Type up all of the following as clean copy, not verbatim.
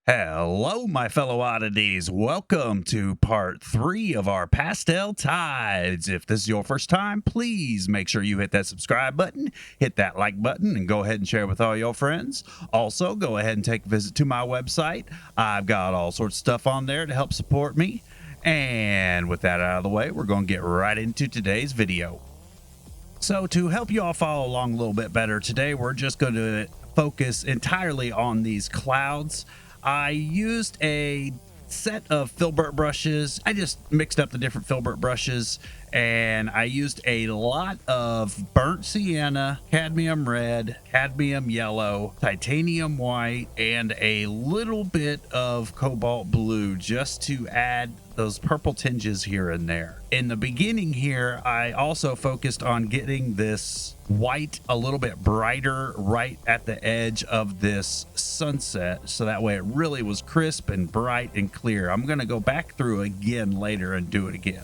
Hello, my fellow oddities. Welcome to part 3 of our Pastel Tides. If this is your first time, please make sure you hit that subscribe button, hit that like button, and go ahead and share with all your friends. Also, go ahead and take a visit to my website. I've got all sorts of stuff on there to help support me. And with that out of the way, we're going to get right into today's video. So to help you all follow along a little bit better, today we're just going to focus entirely on these clouds. I used a set of filbert brushes. I just mixed up the different filbert brushes, and I used a lot of burnt sienna, cadmium red, cadmium yellow, titanium white, and a little bit of cobalt blue just to add those purple tinges here and there. In the beginning here, I also focused on getting this white a little bit brighter right at the edge of this sunset, so that way it really was crisp and bright and clear. I'm going to go back through again later and do it again.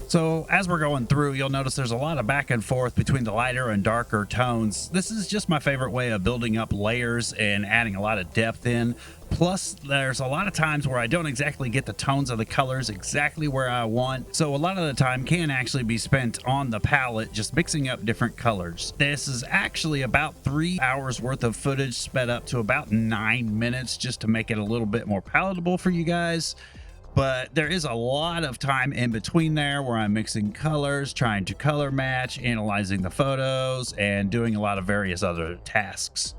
So as we're going through, you'll notice there's a lot of back and forth between the lighter and darker tones. This is just my favorite way of building up layers and adding a lot of depth in. Plus, there's a lot of times where I don't exactly get the tones of the colors exactly where I want. So a lot of the time can actually be spent on the palette, just mixing up different colors. This is actually about 3 hours worth of footage sped up to about 9 minutes just to make it a little bit more palatable for you guys. But there is a lot of time in between there where I'm mixing colors, trying to color match, analyzing the photos, and doing a lot of various other tasks.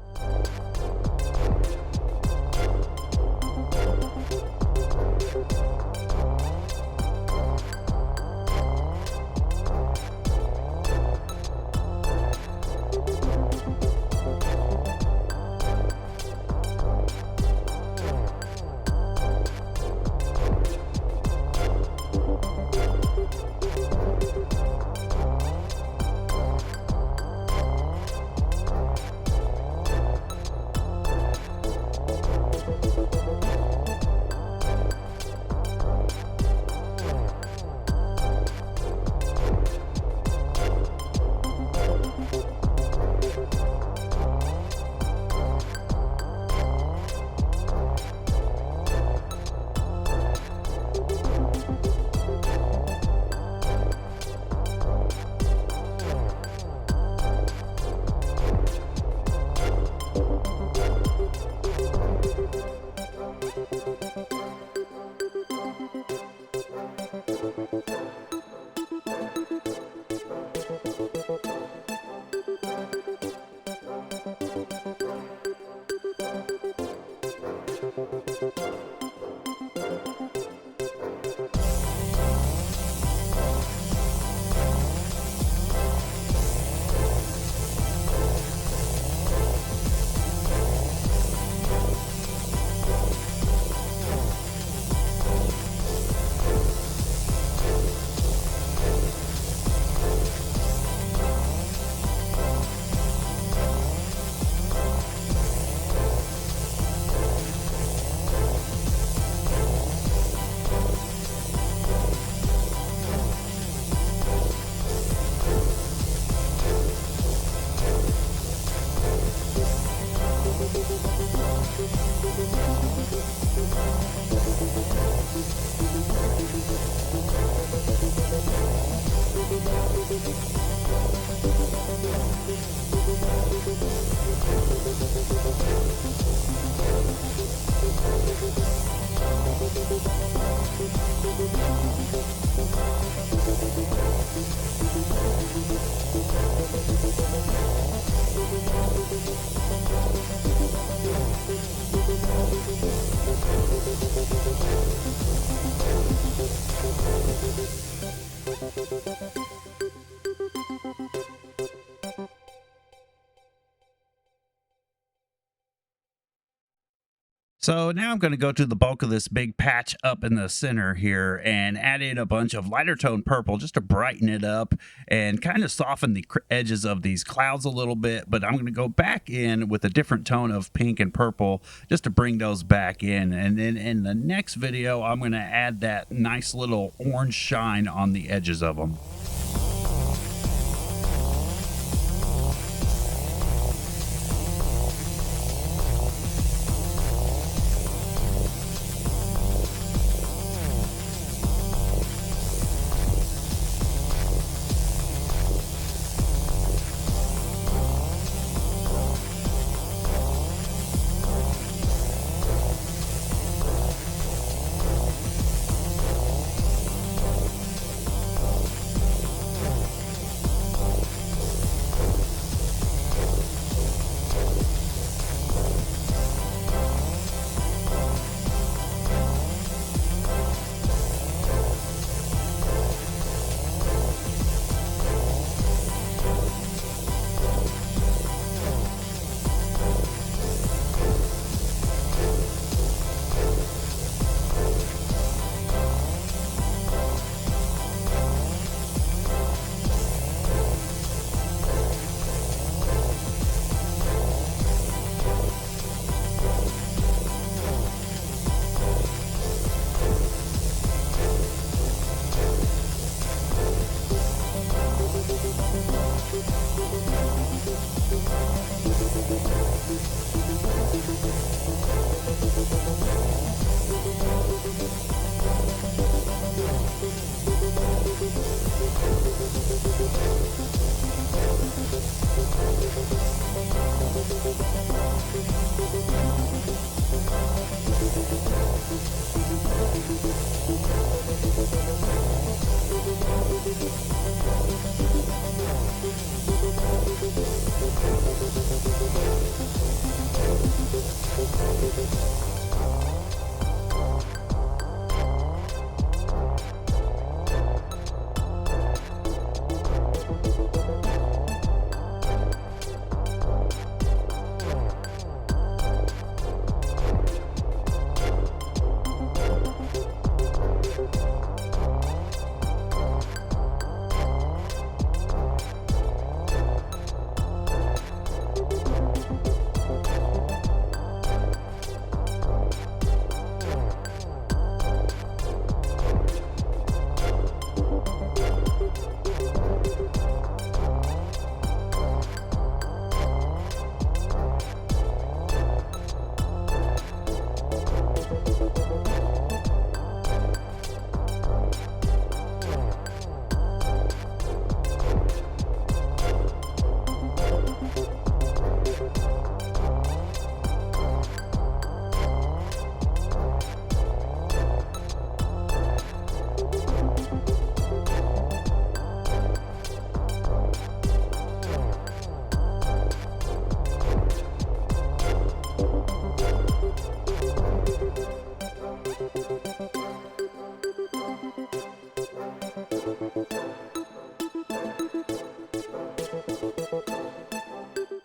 So now I'm going to go to the bulk of this big patch up in the center here and add in a bunch of lighter tone purple just to brighten it up and kind of soften the edges of these clouds a little bit. But I'm going to go back in with a different tone of pink and purple just to bring those back in. And then in the next video, I'm going to add that nice little orange shine on the edges of them.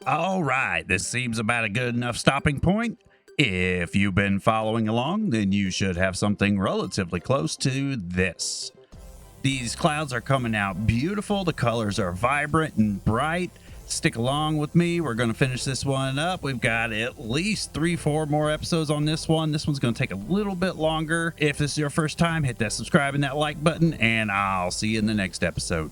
All right, this seems about a good enough stopping point. If you've been following along, then you should have something relatively close to this. These clouds are coming out beautiful. The colors are vibrant and bright. Stick along with me. We're going to finish this one up. We've got at least 3-4 more episodes on this one. This one's going to take a little bit longer. If this is your first time, hit that subscribe and that like button, and I'll see you in the next episode.